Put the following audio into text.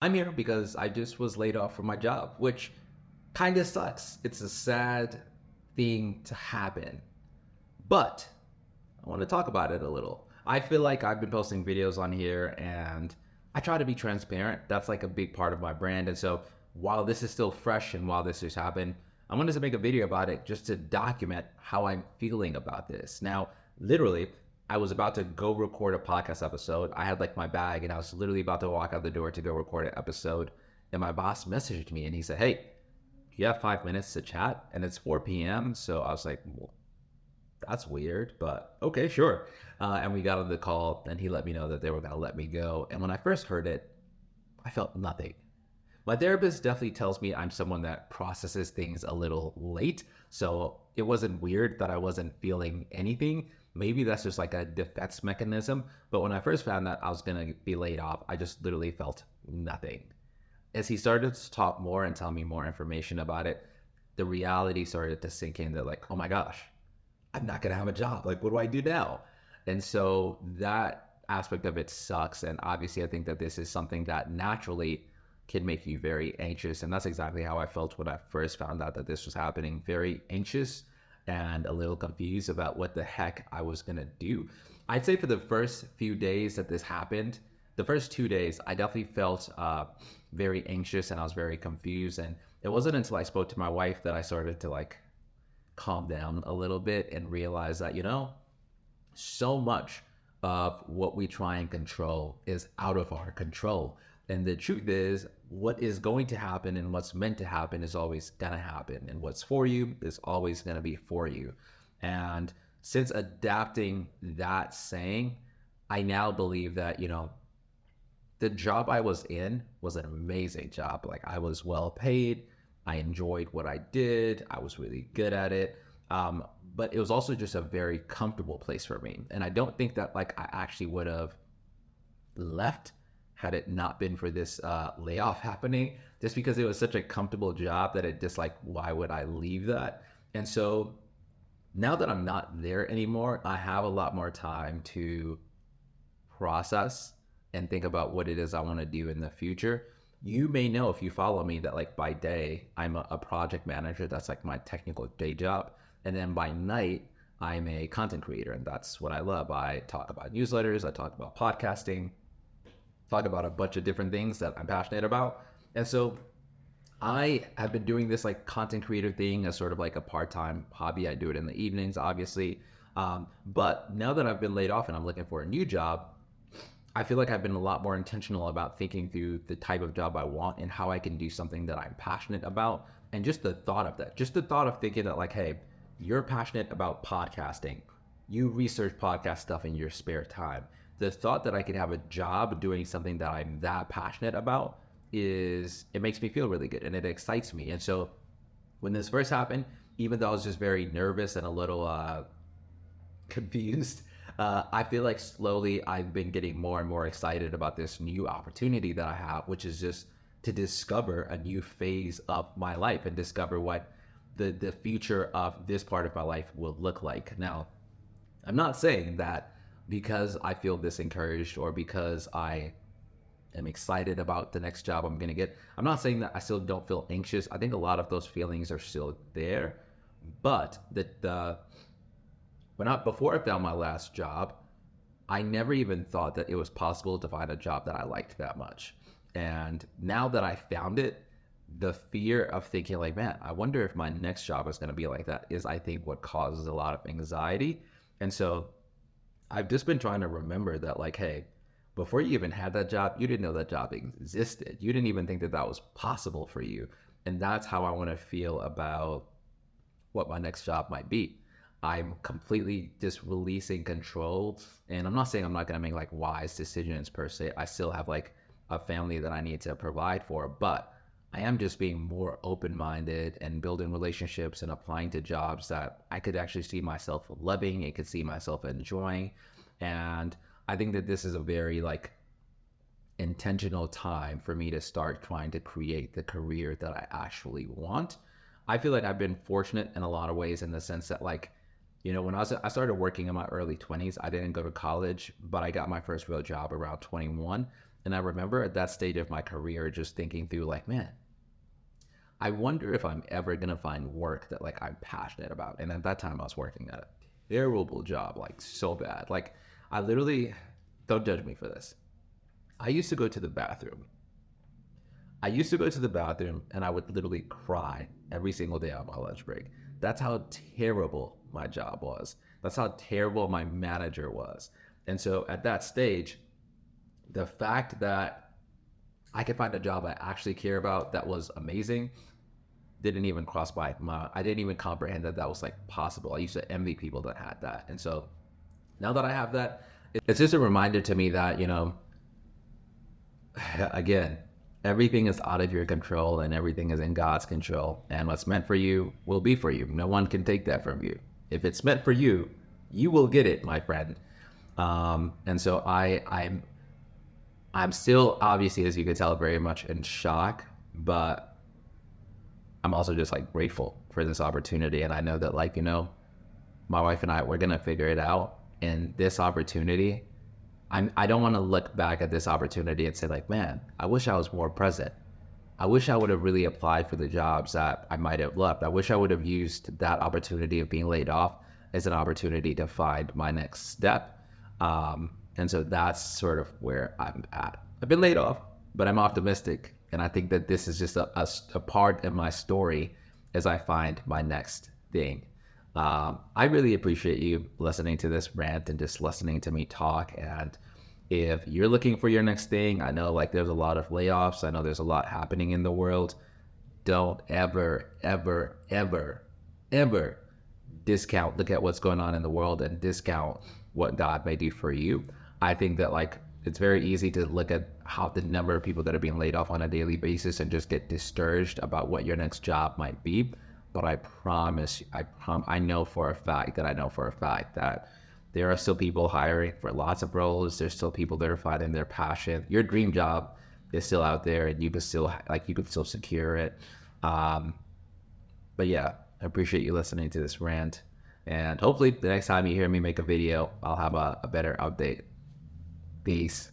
I'm here because I just was laid off from my job, which kind of sucks. It's a sad thing to happen, but I want to talk about it a little. I feel like I've been posting videos on here and I try to be transparent. That's like a big part of my brand. And so while this is still fresh and while this has happened, I wanted to make a video about it just to document how I'm feeling about this. Now, literally, I was about to go record a podcast episode. I had like my bag and I was literally about to walk out the door to go record an episode. And my boss messaged me and he said, "Hey, you have 5 minutes to chat?" And it's 4 p.m. So I was like, well, that's weird, but okay, sure. And we got on the call and he let me know that they were going to let me go. And when I first heard it, I felt nothing. My therapist definitely tells me I'm someone that processes things a little late. So it wasn't weird that I wasn't feeling anything. Maybe that's just like a defense mechanism. But when I first found that I was going to be laid off, I just literally felt nothing. As he started to talk more and tell me more information about it, the reality started to sink in that, like, oh my gosh, I'm not going to have a job. Like, what do I do now? And so that aspect of it sucks. And obviously, I think that this is something that naturally can make you very anxious. And that's exactly how I felt when I first found out that this was happening. Very anxious and a little confused about what the heck I was going to do. I'd say for the first few days that this happened, the first 2 days, I definitely felt very anxious and I was very confused. And it wasn't until I spoke to my wife that I started to like calm down a little bit and realize that, so much of what we try and control is out of our control. And the truth is, what is going to happen and what's meant to happen is always going to happen. And what's for you is always going to be for you. And since adapting that saying, I now believe that, the job I was in was an amazing job. Like, I was well paid. I enjoyed what I did. I was really good at it. But it was also just a very comfortable place for me. And I don't think that like I actually would have left had it not been for this layoff happening, just because it was such a comfortable job that it just like, why would I leave that? And so now that I'm not there anymore, I have a lot more time to process and think about what it is I want to do in the future. You may know if you follow me that like by day, I'm a project manager. That's like my technical day job. And then by night, I'm a content creator. And that's what I love. I talk about newsletters. I talk about podcasting, talk about a bunch of different things that I'm passionate about. And so I have been doing this like content creator thing as sort of like a part-time hobby. I do it in the evenings, obviously. But now that I've been laid off and I'm looking for a new job, I feel like I've been a lot more intentional about thinking through the type of job I want and how I can do something that I'm passionate about. And just the thought of that, just the thought of thinking that like, hey, you're passionate about podcasting. You research podcast stuff in your spare time. The thought that I could have a job doing something that I'm that passionate about it makes me feel really good and it excites me. And so when this first happened, even though I was just very nervous and a little confused, I feel like slowly I've been getting more and more excited about this new opportunity that I have, which is just to discover a new phase of my life and discover what the future of this part of my life will look like. Now, I'm not saying that because I feel this encouraged or because I am excited about the next job I'm going to get. I'm not saying that I still don't feel anxious. I think a lot of those feelings are still there, but before I found my last job, I never even thought that it was possible to find a job that I liked that much. And now that I found it, the fear of thinking like, man, I wonder if my next job is going to be like that is, I think, what causes a lot of anxiety. And so I've just been trying to remember that like, hey, before you even had that job, you didn't know that job existed. You didn't even think that that was possible for you. And that's how I want to feel about what my next job might be. I'm completely just releasing control. And I'm not saying I'm not going to make like wise decisions per se. I still have like a family that I need to provide for, but I am just being more open-minded and building relationships and applying to jobs that I could actually see myself loving. I could see myself enjoying. And I think that this is a very like intentional time for me to start trying to create the career that I actually want. I feel like I've been fortunate in a lot of ways in the sense that like, when I started working in my early 20s, I didn't go to college, but I got my first real job around 21. And I remember at that stage of my career just thinking through like, man, I wonder if I'm ever gonna find work that like I'm passionate about. And at that time I was working at a terrible job, like so bad. Like I literally, don't judge me for this. I used to go to the bathroom. I used to go to the bathroom and I would literally cry every single day on my lunch break. That's how terrible my job was. That's how terrible my manager was. And so at that stage, the fact that I could find a job I actually care about that was amazing didn't even cross by my, I didn't even comprehend that that was like possible. I used to envy people that had that. And so now that I have that, it's just a reminder to me that, again, everything is out of your control and everything is in God's control. And what's meant for you will be for you. No one can take that from you. If it's meant for you, you will get it, my friend. And so I'm still obviously, as you can tell, very much in shock, but I'm also just like grateful for this opportunity. And I know that like, my wife and I, we're going to figure it out. And this opportunity, I don't want to look back at this opportunity and say like, man, I wish I was more present. I wish I would have really applied for the jobs that I might have left. I wish I would have used that opportunity of being laid off as an opportunity to find my next step. And so that's sort of where I'm at. I've been laid off, but I'm optimistic. And I think that this is just a part of my story as I find my next thing. I really appreciate you listening to this rant and just listening to me talk. And if you're looking for your next thing, I know like there's a lot of layoffs. I know there's a lot happening in the world. Don't ever, ever, ever, ever look at what's going on in the world and discount what God may do for you. I think that like it's very easy to look at how the number of people that are being laid off on a daily basis and just get discouraged about what your next job might be. But I promise, I know for a fact that there are still people hiring for lots of roles. There's still people that are finding their passion. Your dream job is still out there, and you can still secure it. But yeah, I appreciate you listening to this rant, and hopefully the next time you hear me make a video, I'll have a better update. Peace.